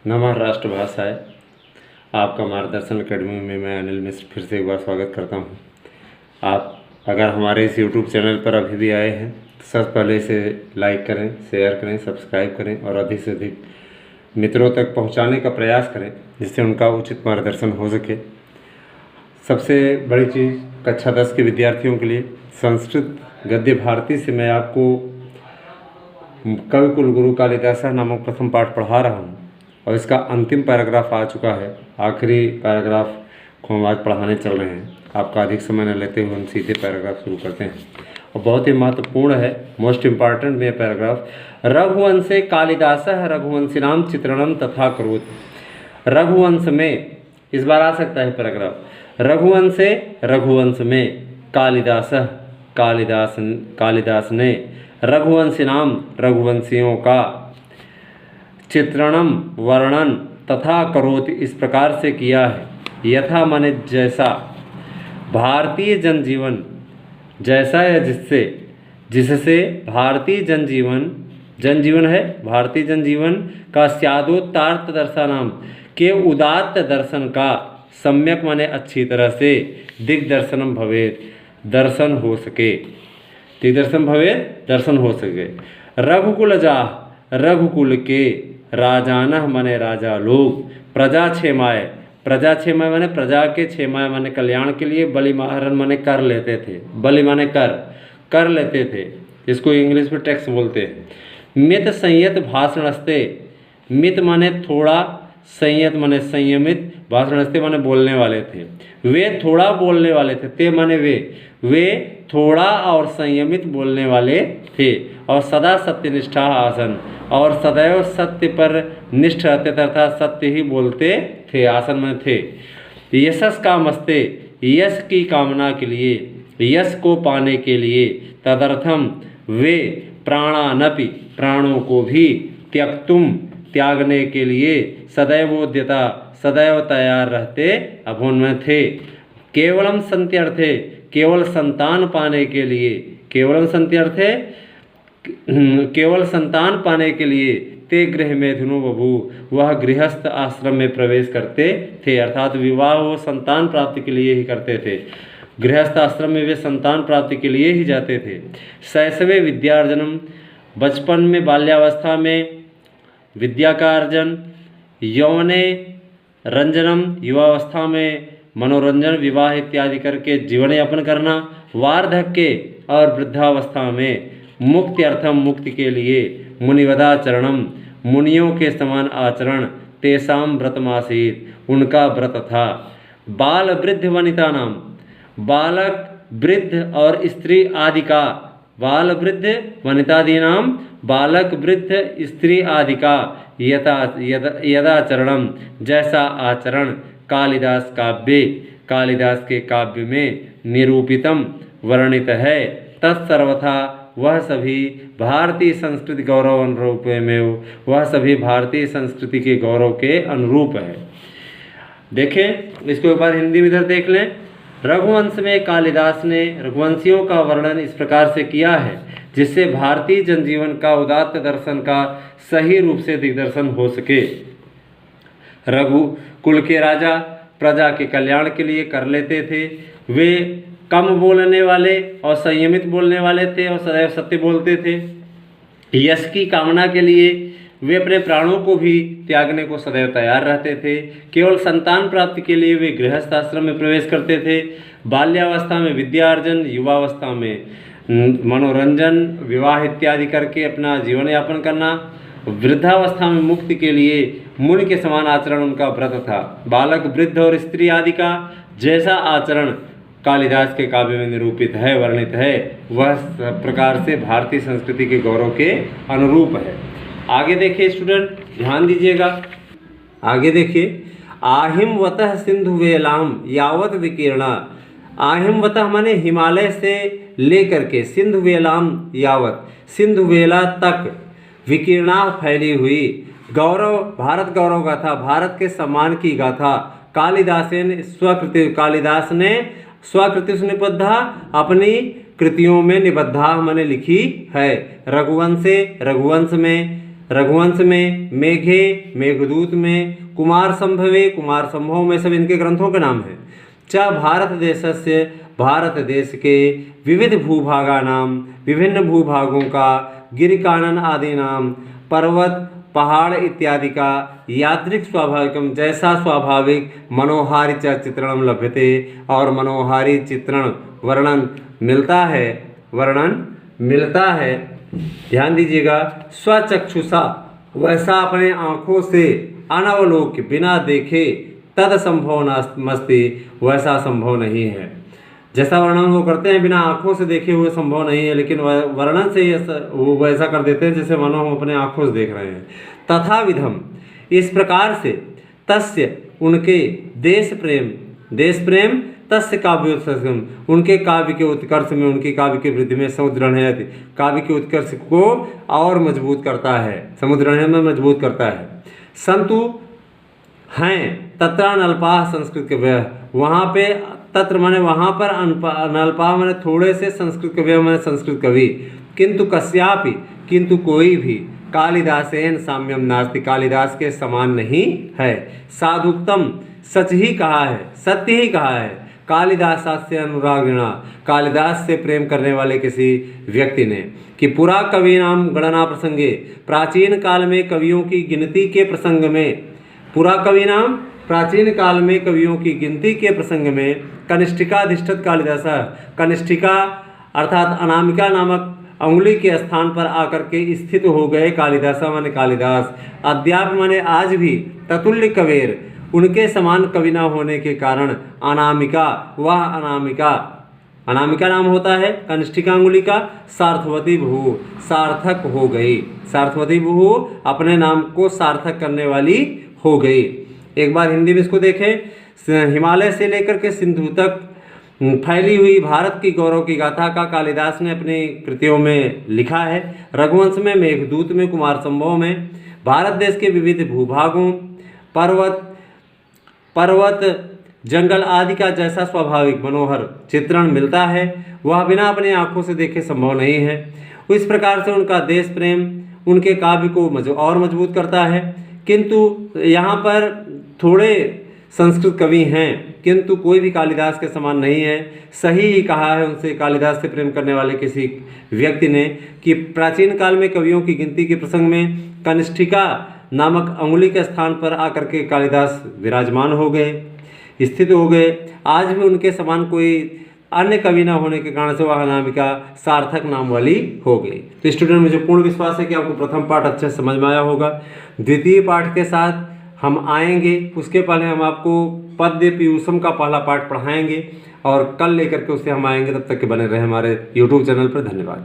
नमः राष्ट्रभाषाएं। आपका मार्गदर्शन अकेडमी में मैं अनिल मिश्र फिर से एक बार स्वागत करता हूं। आप अगर हमारे इस YouTube चैनल पर अभी भी आए हैं तो सबसे पहले इसे लाइक करें, शेयर करें, सब्सक्राइब करें और अधिक से अधिक मित्रों तक पहुंचाने का प्रयास करें जिससे उनका उचित मार्गदर्शन हो सके। सबसे बड़ी चीज़ कक्षा 10 के विद्यार्थियों के लिए संस्कृत गद्य भारती से मैं आपको कवि कुलगुरु कालिदास नामक प्रथम पाठ पढ़ा रहा हूँ और इसका अंतिम पैराग्राफ आ चुका है। आखिरी पैराग्राफ को हम आज पढ़ाने चल रहे हैं। आपका अधिक समय न लेते हुए हम सीधे पैराग्राफ शुरू करते हैं और बहुत ही महत्वपूर्ण है, मोस्ट इम्पॉर्टेंट में पैराग्राफ। रघुवंशे कालिदासः रघुवंशिनाम चित्रणम तथा करोति। रघुवंश में इस बार आ सकता है पैराग्राफ। रघुवंश में कालिदास ने रघुवंशिनाम रघुवंशियों का चित्रणम वर्णन तथा करोति इस प्रकार से किया है, यथा माने जैसा भारतीय जनजीवन, जैसा या जिससे भारतीय जनजीवन है, भारतीय जनजीवन का स्यादोत्तार्थ दर्शनम के उदात्त दर्शन का सम्यक माने अच्छी तरह से दिग्दर्शनम भवेत दर्शन हो सके, दिग्दर्शन भवेत दर्शन हो सके। रघुकुल के राजानः माने राजा लोग, प्रजा क्षेमाय माने प्रजा के क्षेमाय माने कल्याण के लिए, बलिमाहरण माने कर लेते थे, बलि माने कर लेते थे, इसको इंग्लिश में टैक्स बोलते हैं। मित संयत भाषणस्ते, मित माने थोड़ा, संयत माने संयमित, भाषणस्ते माने बोलने वाले थे। वे थोड़ा बोलने वाले थे, ते माने वे थोड़ा और संयमित बोलने वाले थे। और सदा सत्यनिष्ठा आसन, और सदैव सत्य पर निष्ठ रहते तथा सत्य ही बोलते थे, आसन में थे। यशस का मस्ते, यश की कामना के लिए, यश को पाने के लिए, तदर्थम वे प्राणानपि प्राणों को भी, त्यक्तुम त्यागने के लिए, सदैवोद्यता सदैव तैयार रहते अभुन में थे। केवलम संत्यर्थे केवल संतान पाने के लिए, केवल संतान पाने के लिए, ते गृह मेधुनो बभू वह गृहस्थ आश्रम में प्रवेश करते थे, अर्थात विवाह वो संतान प्राप्ति के लिए ही करते थे। गृहस्थ आश्रम में वे संतान प्राप्ति के लिए ही जाते थे। शैशवे विद्यार्जनम, बचपन में बाल्यावस्था में विद्या का अर्जन, यौवने रंजनम युवावस्था में मनोरंजन विवाह इत्यादि करके जीवन यापन करना, वार्धक्य और वृद्धावस्था में मुक्त्यर्थम मुक्ति के लिए, मुनिवदाचरणम मुनियों के समान आचरण, तेसाम व्रतमासीत उनका व्रत था। बाल वृद्ध वनिता नाम, बालक वृद्ध और स्त्री आदि का, बाल वृद्ध वनितादि नाम बालक वृद्ध स्त्री आदि का यदाचरणम जैसा आचरण, कालिदास के काव्य में निरूपितम वर्णित है, तत्सर्वथा वह सभी भारतीय संस्कृति गौरव अनुरूप में, वह सभी भारतीय संस्कृति के गौरव के अनुरूप है। देखें इसको एक बार हिंदी में इधर देख लें। रघुवंश में कालिदास ने रघुवंशियों का वर्णन इस प्रकार से किया है जिससे भारतीय जनजीवन का उदात्त दर्शन का सही रूप से दिग्दर्शन हो सके। रघुकुल के राजा प्रजा के कल्याण के लिए कर लेते थे। वे कम बोलने वाले और संयमित बोलने वाले थे और सदैव सत्य बोलते थे। यश की कामना के लिए वे अपने प्राणों को भी त्यागने को सदैव तैयार रहते थे। केवल संतान प्राप्ति के लिए वे गृहस्थ आश्रम में प्रवेश करते थे। बाल्यावस्था में विद्यार्जन, युवावस्था में मनोरंजन, विवाह इत्यादि करके अपना जीवन यापन करना, वृद्धावस्था में मुक्ति के लिए मुनि के समान आचरण उनका व्रत था। बालक वृद्ध और स्त्री आदि का जैसा आचरण कालिदास के काव्य में निरूपित है, वर्णित है, वह प्रकार से भारतीय संस्कृति के गौरव के अनुरूप है। आगे देखिए स्टूडेंट, ध्यान दीजिएगा। आगे देखिए, आहिमवतः सिंधुवेलाम यावत विकीर्णा, आहिमवतः माने हिमालय से लेकर के, सिंधुवेलाम यावत सिंधुवेला तक, विकीर्णा फैली हुई, गौरव भारत गौरव गाथा, भारत के सम्मान की गाथा कालिदास ने स्वकृति से निबद्धा, अपनी कृतियों में निबद्धा माने लिखी है। रघुवंश में रघुवंश में, मेघे, मेघदूत में, कुमार संभवे, कुमार संभव में, सब इनके ग्रंथों के नाम हैं। च भारत देशस्य, भारत देश के विविध भूभागा नाम, विभिन्न भूभागों का, गिरिकानन आदि नाम, पर्वत पहाड़ इत्यादि का यादृक् स्वाभाविकम, जैसा स्वाभाविक मनोहारी चित्रण लभ्यते, और मनोहारी चित्रण वर्णन मिलता है। ध्यान दीजिएगा, स्वचक्षुषा, वैसा अपने आँखों से अनवलोक्य बिना देखे, तद संभव नास्ति, वैसा संभव नहीं है। जैसा वर्णन वो करते हैं बिना आँखों से देखे हुए संभव नहीं है, लेकिन वर्णन से वो वैसा कर देते हैं जैसे मानो हम अपने आँखों से देख रहे हैं। तथा विधम, इस प्रकार से, तस्य, उनके, देश प्रेम, तस्य काव्योत्कर्षम, उनके काव्य के उत्कर्ष में, उनकी काव्य की वृद्धि में, समुद्रणयति, काव्य के उत्कर्ष को और मजबूत करता है, समुद्रणय में मजबूत करता है। संतु हैं तत्रानल्पाः संस्कृत कवयः, वहाँ पे तत्र माने वहाँ पर, अनल्पाः माने थोड़े से, संस्कृत कवयः माने संस्कृत कवि, किंतु कस्यापि, किंतु कोई भी, कालिदासेन साम्यम नास्ति, कालिदास के समान नहीं है। साधुक्तम, सच ही कहा है, सत्य ही कहा है। कालिदासास्य अनुरागिणा, कालिदास से प्रेम करने वाले किसी व्यक्ति ने, कि पुरा कवि नाम गणना प्रसंगे, प्राचीन काल में कवियों की गिनती के प्रसंग में, पुरा कवि नाम, प्राचीन काल में कवियों की गिनती के प्रसंग में, कनिष्ठिकाधिष्ठित कालिदास, कनिष्ठिका अर्थात अनामिका नामक अंगुली के स्थान पर आकर के स्थित हो गए कालिदास माने कालिदास, अद्याप माने आज भी, ततुल्य कवेर, उनके समान कवि न होने के कारण, अनामिका, वह अनामिका नाम होता है कनिष्ठिका अंगुली का, सार्थवती भू, सार्थक हो गई, सार्थवती भू, अपने नाम को सार्थक करने वाली हो गई। एक बार हिंदी में इसको देखें, हिमालय से लेकर के सिंधु तक फैली हुई भारत की गौरव की गाथा का कालिदास ने अपनी कृतियों में लिखा है। रघुवंश में, मेघदूत में, कुमार संभव में भारत देश के विविध भूभागों, पर्वत, जंगल आदि का जैसा स्वाभाविक मनोहर चित्रण मिलता है, वह बिना अपने आँखों से देखे संभव नहीं है। इस प्रकार से उनका देश प्रेम उनके काव्य को और मजबूत करता है। किंतु यहाँ पर थोड़े संस्कृत कवि हैं, किंतु कोई भी कालिदास के समान नहीं है। सही ही कहा है उनसे, कालिदास से प्रेम करने वाले किसी व्यक्ति ने, कि प्राचीन काल में कवियों की गिनती के प्रसंग में कनिष्ठिका नामक अंगुली के स्थान पर आकर के कालिदास विराजमान हो गए, स्थित हो गए। आज भी उनके समान कोई अन्य कवि न होने के कारण से वह अनामिका सार्थक नाम वाली हो गई। तो स्टूडेंट, मुझे पूर्ण विश्वास है कि आपको प्रथम पाठ अच्छे से समझ में आया होगा। द्वितीय पाठ के साथ हम आएंगे, उसके पहले हम आपको पद्य पीयूषम का पहला पाठ पढ़ाएंगे और कल लेकर के उससे हम आएंगे। तब तक के बने रहे हमारे YouTube चैनल पर। धन्यवाद।